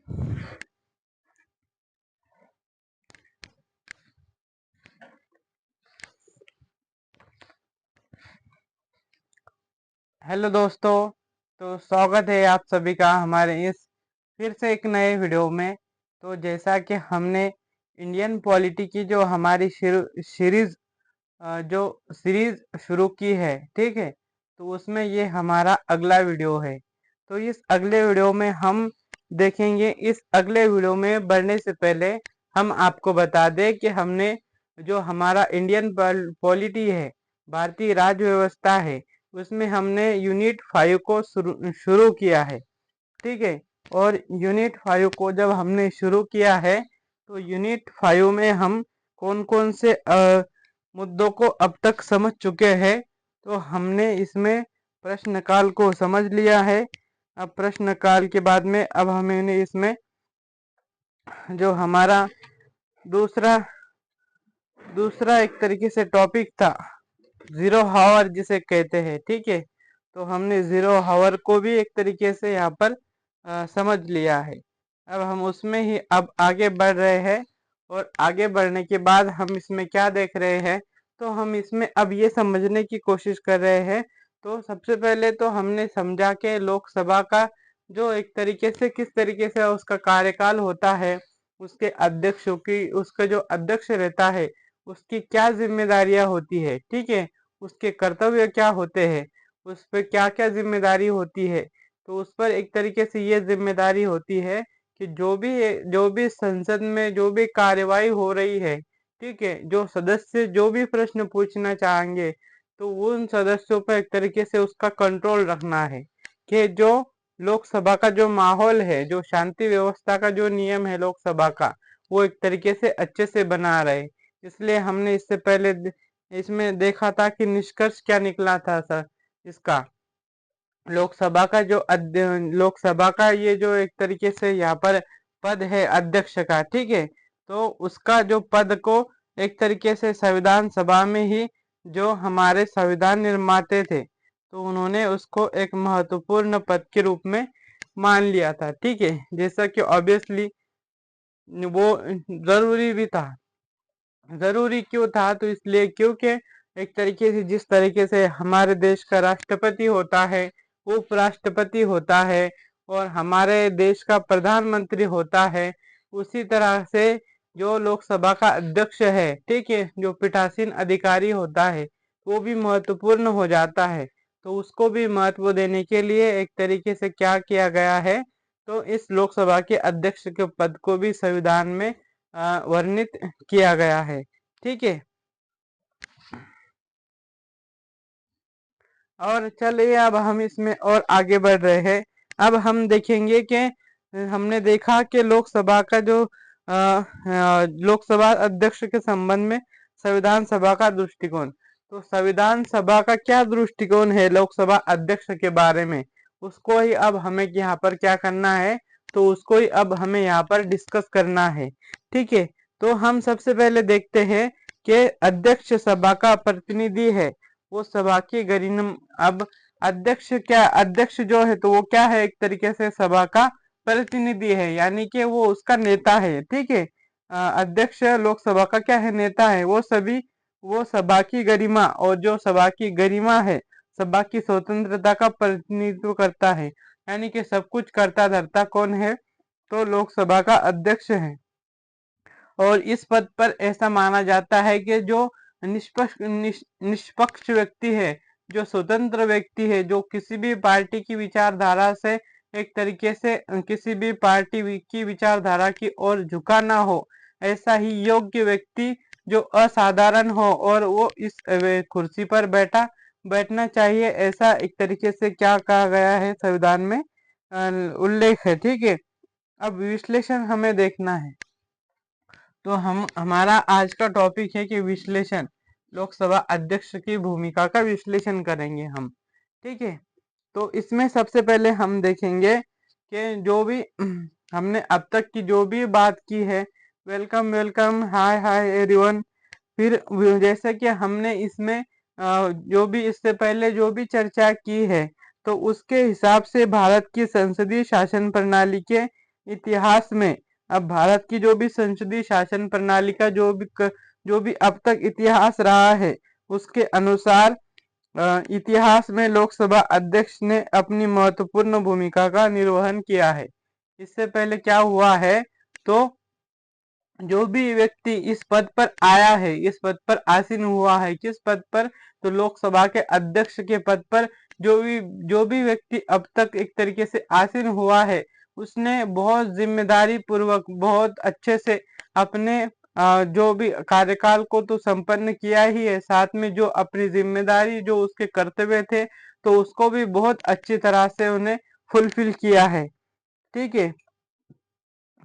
Hello दोस्तों, तो स्वागत है आप सभी का हमारे इस फिर से एक नए वीडियो में। तो जैसा कि हमने इंडियन पॉलिटी की जो हमारी सीरीज जो सीरीज शुरू की है, ठीक है, तो उसमें ये हमारा अगला वीडियो है। तो इस अगले वीडियो में हम देखेंगे। इस अगले वीडियो में बढ़ने से पहले हम आपको बता दें कि हमने जो हमारा इंडियन पॉलिटी है, भारतीय राज्य व्यवस्था है, उसमें हमने यूनिट 5 को शुरू किया है, ठीक है। और यूनिट 5 को जब हमने शुरू किया है, तो यूनिट 5 में हम कौन कौन से मुद्दों को अब तक समझ चुके हैं। तो हमने इसमें प्रश्न काल को समझ लिया है। अब प्रश्न काल के बाद में अब हमने इसमें जो हमारा दूसरा दूसरा एक तरीके से टॉपिक था, जीरो हावर जिसे कहते हैं, ठीक है। तो हमने जीरो हावर को भी एक तरीके से यहाँ पर समझ लिया है। अब हम उसमें ही अब आगे बढ़ रहे हैं। और आगे बढ़ने के बाद हम इसमें क्या देख रहे हैं, तो हम इसमें अब ये समझने की कोशिश कर रहे हैं। तो सबसे पहले तो हमने समझा कि लोकसभा का जो एक तरीके से किस तरीके से उसका कार्यकाल होता है, उसके अध्यक्षों की, उसका जो अध्यक्ष रहता है उसकी क्या जिम्मेदारियां होती है, ठीक है, उसके कर्तव्य क्या होते हैं, उस पर क्या क्या जिम्मेदारी होती है। तो उस पर एक तरीके से ये जिम्मेदारी होती है कि जो भी संसद में जो भी कार्यवाही हो रही है, ठीक है, जो सदस्य जो भी प्रश्न पूछना चाहेंगे, तो उन सदस्यों पर एक तरीके से उसका कंट्रोल रखना है कि जो लोकसभा का जो माहौल है, जो शांति व्यवस्था का जो नियम है लोकसभा का, वो एक तरीके से अच्छे से बना रहे। इसलिए हमने इससे पहले इसमें देखा था कि निष्कर्ष क्या निकला था सर इसका, लोकसभा का जो लोकसभा का ये जो एक तरीके से यहाँ पर पद है अध्यक्ष का, ठीक है, तो उसका जो पद को एक तरीके से संविधान सभा में ही जो हमारे संविधान निर्माते थे, तो उन्होंने उसको एक महत्वपूर्ण पद के रूप में मान लिया था, ठीक है। जैसा कि ऑब्वियसली वो जरूरी भी था। जरूरी क्यों था, तो इसलिए क्योंकि एक तरीके से जिस तरीके से हमारे देश का राष्ट्रपति होता है, उपराष्ट्रपति होता है, और हमारे देश का प्रधानमंत्री होता है, उसी तरह से जो लोकसभा का अध्यक्ष है, ठीक है, जो पीठासीन अधिकारी होता है, वो भी महत्वपूर्ण हो जाता है। तो उसको भी महत्व देने के लिए एक तरीके से क्या किया गया है, तो इस लोकसभा के अध्यक्ष के पद को भी संविधान में वर्णित किया गया है, ठीक है। और चलिए अब हम इसमें और आगे बढ़ रहे हैं। अब हम देखेंगे कि हमने देखा कि लोकसभा का जो लोकसभा अध्यक्ष के संबंध में संविधान सभा का दृष्टिकोण, तो संविधान सभा का क्या दृष्टिकोण है लोकसभा अध्यक्ष के बारे में, उसको ही अब हमें यहाँ पर क्या करना है, तो उसको ही अब हमें यहाँ पर डिस्कस करना है, ठीक है। तो हम सबसे पहले देखते हैं कि अध्यक्ष सभा का प्रतिनिधि है, वो सभा की गरिमा। अब अध्यक्ष जो है, तो वो क्या है, एक तरीके से सभा का प्रतिनिधि है, यानी कि वो उसका नेता है, ठीक है। अध्यक्ष लोकसभा का क्या है, नेता है। वो सभा की गरिमा, और जो सभा की गरिमा है, सभा की स्वतंत्रता का प्रतिनिधित्व करता है, यानी कि सब कुछ करता धरता कौन है, तो लोकसभा का अध्यक्ष है। और इस पद पर ऐसा माना जाता है कि जो निष्पक्ष व्यक्ति है, जो स्वतंत्र व्यक्ति है, जो किसी भी पार्टी की विचारधारा से एक तरीके से किसी भी पार्टी की विचारधारा की ओर झुका ना हो, ऐसा ही योग्य व्यक्ति जो असाधारण हो और वो इस कुर्सी पर बैठना चाहिए, ऐसा एक तरीके से क्या कहा गया है संविधान में उल्लेख है, ठीक है। अब विश्लेषण हमें देखना है। तो हम हमारा आज का टॉपिक है कि विश्लेषण, लोकसभा अध्यक्ष की भूमिका का विश्लेषण करेंगे हम, ठीक है। तो इसमें सबसे पहले हम देखेंगे कि जो भी हमने अब तक की जो भी बात की है, वेलकम वेलकम, हाय हाय एवरीवन। फिर जैसे कि हमने इसमें जो भी इससे पहले जो भी चर्चा की है, तो उसके हिसाब से भारत की संसदीय शासन प्रणाली के इतिहास में अब भारत की जो भी संसदीय शासन प्रणाली का जो भी अब तक इतिहास रहा है उसके अनुसार इतिहास में लोकसभा अध्यक्ष ने अपनी महत्वपूर्ण भूमिका का निर्वहन किया है। इससे पहले क्या हुआ है, तो जो भी व्यक्ति इस पद पर आया है, इस पद पर आसीन हुआ है, किस पद पर, तो लोकसभा के अध्यक्ष के पद पर जो भी व्यक्ति अब तक एक तरीके से आसीन हुआ है, उसने बहुत जिम्मेदारी पूर्वक बहुत अच्छे से अपने जो भी कार्यकाल को तो संपन्न किया ही है, साथ में जो अपनी जिम्मेदारी जो उसके कर्तव्य थे तो उसको भी बहुत अच्छी तरह से उन्हें फुलफिल किया है। ठीक है,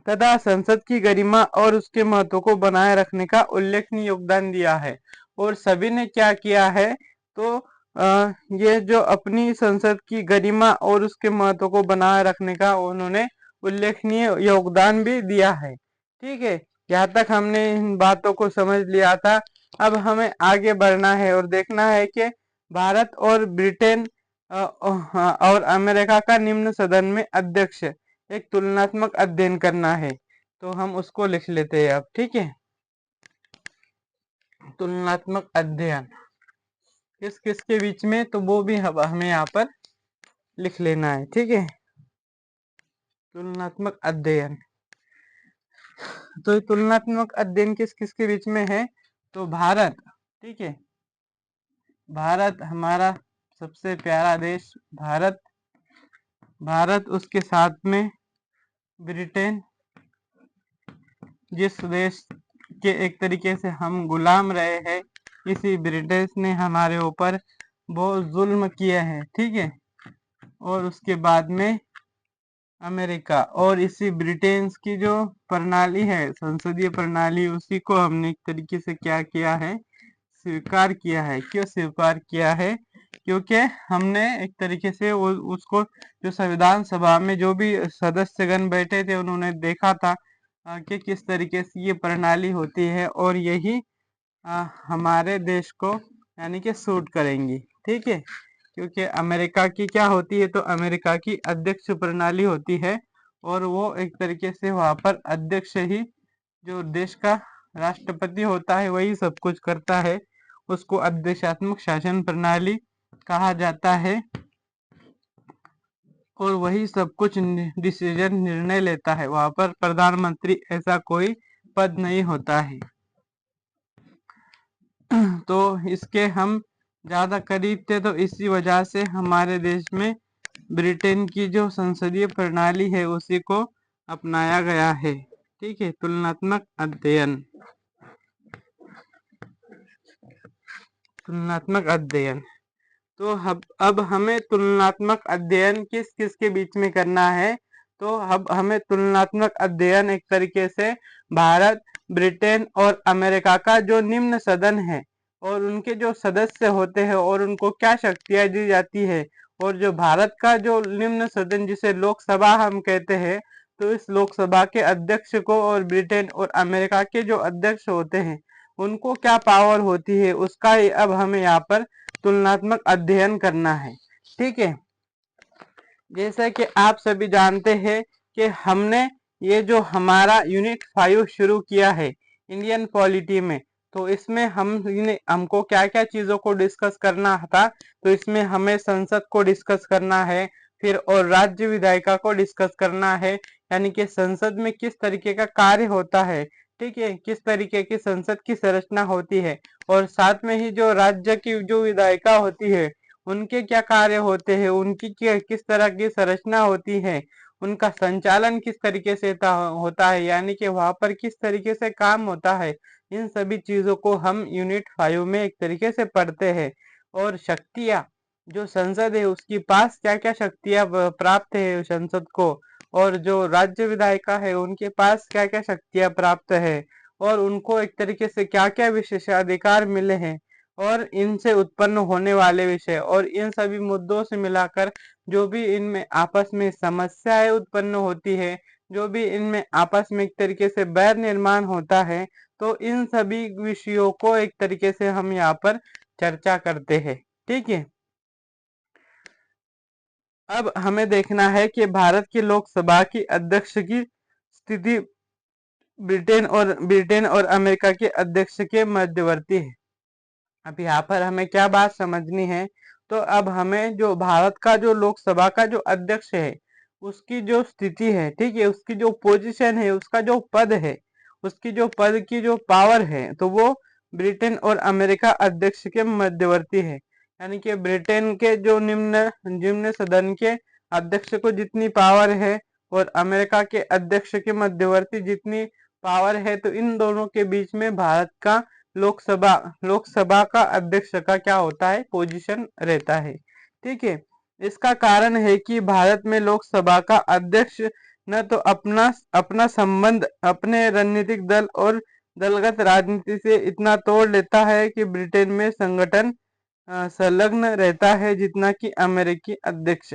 तथा संसद की गरिमा और उसके महत्व को बनाए रखने का उल्लेखनीय योगदान दिया है। और सभी ने क्या किया है, तो ये जो अपनी संसद की गरिमा और उसके महत्व को बनाए रखने का उन्होंने उल्लेखनीय योगदान भी दिया है। ठीक है, यहाँ तक हमने इन बातों को समझ लिया था। अब हमें आगे बढ़ना है और देखना है कि भारत और ब्रिटेन और अमेरिका का निम्न सदन में अध्यक्ष एक तुलनात्मक अध्ययन करना है, तो हम उसको लिख लेते हैं अब। ठीक है, तुलनात्मक अध्ययन किस किस के बीच में, तो वो भी हमें यहाँ पर लिख लेना है। ठीक है, तुलनात्मक अध्ययन, तो तुलनात्मक अध्ययन किस किस के बीच में है, तो भारत, ठीक है, भारत हमारा सबसे प्यारा देश भारत, भारत उसके साथ में ब्रिटेन, जिस देश के एक तरीके से हम गुलाम रहे हैं, इसी ब्रिटिश ने हमारे ऊपर बहुत जुल्म किया है। ठीक है, और उसके बाद में अमेरिका, और इसी ब्रिटेन की जो प्रणाली है संसदीय प्रणाली, उसी को हमने एक तरीके से क्या किया है, स्वीकार किया है। क्यों स्वीकार किया है, क्योंकि हमने एक तरीके से उसको जो संविधान सभा में जो भी सदस्यगण बैठे थे उन्होंने देखा था कि किस तरीके से ये प्रणाली होती है और यही हमारे देश को यानी कि सूट करेंगी। ठीक है, क्योंकि अमेरिका की क्या होती है, तो अमेरिका की अध्यक्ष प्रणाली होती है और वो एक तरीके से वहां पर अध्यक्ष ही जो देश का राष्ट्रपति होता है वही सब कुछ करता है, उसको अध्यक्षात्मक शासन प्रणाली कहा जाता है और वही सब कुछ डिसीजन निर्णय लेता है। वहां पर प्रधानमंत्री ऐसा कोई पद नहीं होता है। तो इसके हम ज्यादा करीब थे, तो इसी वजह से हमारे देश में ब्रिटेन की जो संसदीय प्रणाली है उसी को अपनाया गया है। ठीक है, तुलनात्मक अध्ययन, तुलनात्मक अध्ययन, तो अब हमें तुलनात्मक अध्ययन किस किस के बीच में करना है, तो अब हमें तुलनात्मक अध्ययन एक तरीके से भारत, ब्रिटेन और अमेरिका का जो निम्न सदन है और उनके जो सदस्य होते हैं और उनको क्या शक्तियां दी जाती है, और जो भारत का जो निम्न सदन जिसे लोकसभा हम कहते हैं, तो इस लोकसभा के अध्यक्ष को और ब्रिटेन और अमेरिका के जो अध्यक्ष होते हैं उनको क्या पावर होती है, उसका ही अब हमें यहाँ पर तुलनात्मक अध्ययन करना है। ठीक है, जैसा कि आप सभी जानते हैं कि हमने ये जो हमारा यूनिट 5 शुरू किया है इंडियन पॉलिटी में, तो इसमें हमको क्या क्या चीजों को डिस्कस करना था, तो इसमें हमें संसद को डिस्कस करना है, फिर और राज्य विधायिका को डिस्कस करना है, यानी कि संसद में किस तरीके का कार्य होता है। ठीक है, किस तरीके की संसद की संरचना होती है, और साथ में ही जो राज्य की जो विधायिका होती है उनके क्या कार्य होते हैं, उनकी किस तरह की संरचना होती है, उनका संचालन किस तरीके से होता है, यानी कि वहां पर किस तरीके से काम होता है, इन सभी चीजों को हम यूनिट 5 में एक तरीके से पढ़ते हैं। और शक्तियां, जो संसद है उसकी पास क्या क्या शक्तियां प्राप्त है संसद को, और जो राज्य विधायिका है उनके पास क्या क्या शक्तियां प्राप्त है, और उनको एक तरीके से क्या क्या विशेषाधिकार मिले हैं, और इनसे उत्पन्न होने वाले विषय और इन सभी मुद्दों से मिलाकर जो भी इनमें आपस में समस्याएं उत्पन्न होती है, जो भी इनमें आपस में एक तरीके से बैर निर्माण होता है, तो इन सभी विषयों को एक तरीके से हम यहाँ पर चर्चा करते हैं। ठीक है, अब हमें देखना है कि भारत की लोकसभा की अध्यक्ष की स्थिति ब्रिटेन और अमेरिका के अध्यक्ष के मध्यवर्ती है। अब यहाँ पर हमें क्या बात समझनी है, तो अब हमें जो भारत का जो लोकसभा का जो अध्यक्ष है उसकी जो स्थिति है, ठीक है, उसकी जो पोजीशन है, उसका जो पद है, उसकी जो पद की जो पावर है, तो वो ब्रिटेन और अमेरिका अध्यक्ष के मध्यवर्ती है। यानी कि ब्रिटेन के जो निम्न निम्न सदन के अध्यक्ष को जितनी पावर है और अमेरिका के अध्यक्ष के मध्यवर्ती जितनी पावर है, तो इन दोनों के बीच में भारत का लोकसभा का अध्यक्ष का क्या होता है, पोजीशन रहता है। ठीक है, इसका कारण है कि भारत में लोकसभा का अध्यक्ष न तो अपना अपना संबंध अपने राजनीतिक दल और दलगत राजनीति से इतना तोड़ लेता है कि ब्रिटेन में संगठन संलग्न रहता है जितना कि अमेरिकी अध्यक्ष।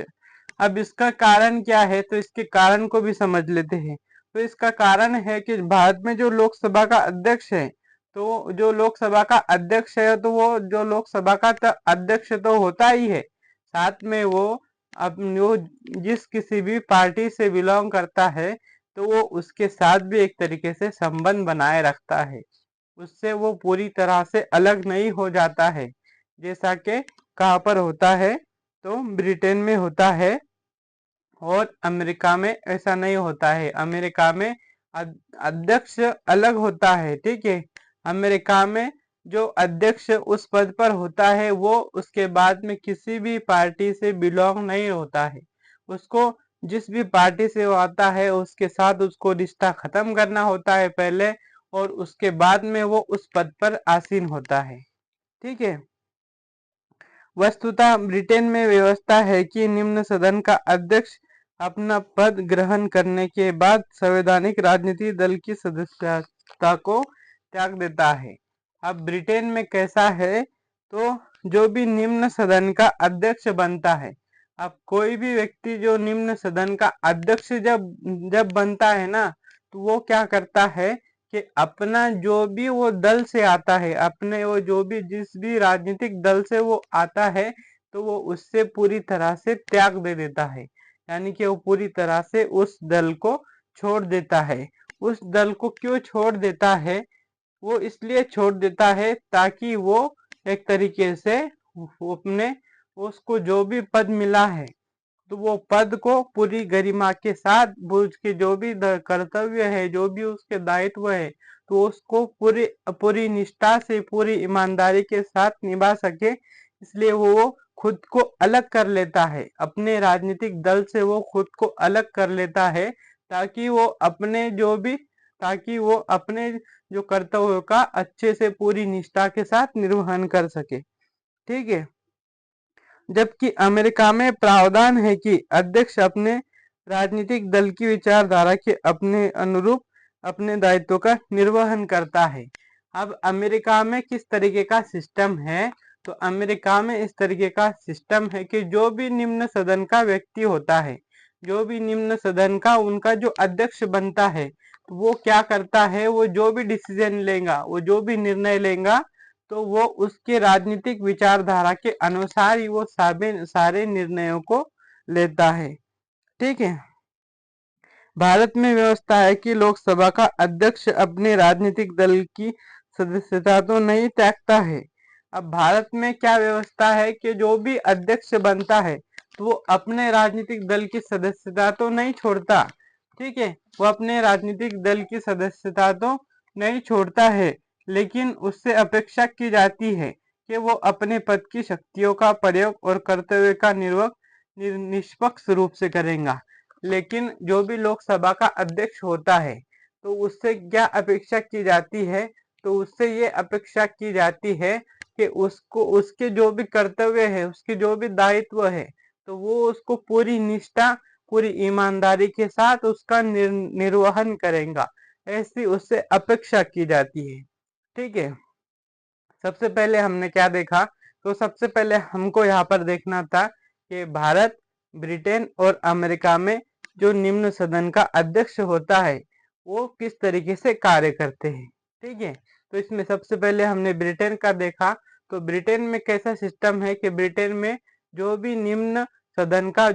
अब इसका कारण क्या है, तो इसके कारण को भी समझ लेते हैं। तो इसका कारण है कि भारत में जो लोकसभा का अध्यक्ष है, तो जो लोकसभा का अध्यक्ष है, तो वो जो लोकसभा का अध्यक्ष तो होता ही है, साथ में वो जिस किसी भी पार्टी से बिलोंग करता है, तो वो उसके साथ भी एक तरीके से संबंध बनाए रखता है, उससे वो पूरी तरह से अलग नहीं हो जाता है। जैसा कि कहाँ पर होता है, तो ब्रिटेन में होता है और अमेरिका में ऐसा नहीं होता है। अमेरिका में अध्यक्ष अलग होता है, ठीक है। अमेरिका में जो अध्यक्ष उस पद पर होता है वो उसके बाद में किसी भी पार्टी से बिलोंग नहीं होता है। उसको जिस भी पार्टी से वो आता है उसके साथ उसको रिश्ता खत्म करना होता है पहले, और उसके बाद में वो उस पद पर आसीन होता है। ठीक है, वस्तुतः ब्रिटेन में व्यवस्था है कि निम्न सदन का अध्यक्ष अपना पद ग्रहण करने के बाद संवैधानिक राजनीतिक दल की सदस्यता को त्याग देता है। अब ब्रिटेन में कैसा है, तो जो भी निम्न सदन का अध्यक्ष बनता है, अब कोई भी व्यक्ति जो निम्न सदन का अध्यक्ष जब जब बनता है ना, तो वो क्या करता है कि अपना जो भी वो दल से आता है, अपने वो जो भी जिस भी राजनीतिक दल से वो आता है, तो वो उससे पूरी तरह से त्याग दे देता है। यानी कि वो पूरी तरह से उस दल को छोड़ देता है। उस दल को क्यों छोड़ देता है, वो इसलिए छोड़ देता है ताकि वो एक तरीके से वो अपने उसको जो भी पद मिला है, तो वो पद को पूरी गरिमा के साथ उसके जो भी कर्तव्य है, जो भी उसके दायित्व है, तो उसको पूरी पूरी निष्ठा से पूरी ईमानदारी के साथ निभा सके। इसलिए वो खुद को अलग कर लेता है, अपने राजनीतिक दल से वो खुद को अलग कर लेता है, ताकि वो अपने जो कर्तव्यों का अच्छे से पूरी निष्ठा के साथ निर्वहन कर सके। ठीक है, जबकि अमेरिका में प्रावधान है कि अध्यक्ष अपने राजनीतिक दल की विचारधारा के अपने अनुरूप अपने दायित्व का निर्वहन करता है। अब अमेरिका में किस तरीके का सिस्टम है, तो अमेरिका में इस तरीके का सिस्टम है कि जो भी निम्न सदन का व्यक्ति होता है, जो भी निम्न सदन का उनका जो अध्यक्ष बनता है, तो वो क्या करता है, वो जो भी डिसीजन लेगा, वो जो भी निर्णय लेगा, तो वो उसके राजनीतिक विचारधारा के अनुसार ही वो सारे निर्णयों को लेता है। ठीक है, भारत में व्यवस्था है कि लोकसभा का अध्यक्ष अपने राजनीतिक दल की सदस्यता तो नहीं त्यागता है। अब भारत में क्या व्यवस्था है कि जो भी अध्यक्ष बनता है, तो वो अपने राजनीतिक दल की सदस्यता तो नहीं छोड़ता। ठीक है, वो अपने राजनीतिक दल की सदस्यता तो नहीं छोड़ता है, लेकिन उससे अपेक्षा की जाती है कि वो अपने पद की शक्तियों का प्रयोग और कर्तव्य का निर्वहन निष्पक्ष रूप से करेगा। लेकिन जो भी लोकसभा का अध्यक्ष होता है, तो उससे क्या अपेक्षा की जाती है, तो उससे ये अपेक्षा की जाती है कि उसको उसके जो भी कर्तव्य है, उसके जो भी दायित्व है, तो वो उसको पूरी निष्ठा पूरी ईमानदारी के साथ उसका निर्वहन करेगा, ऐसी उससे अपेक्षा की जाती है। ठीक है, सबसे पहले हमने क्या देखा, तो सबसे पहले हमको यहाँ पर देखना था कि भारत, ब्रिटेन और अमेरिका में जो निम्न सदन का अध्यक्ष होता है वो किस तरीके से कार्य करते हैं। ठीक है, तो इसमें सबसे पहले हमने ब्रिटेन का देखा। तो ब्रिटेन में कैसा सिस्टम है कि ब्रिटेन में जो भी निम्न सदन का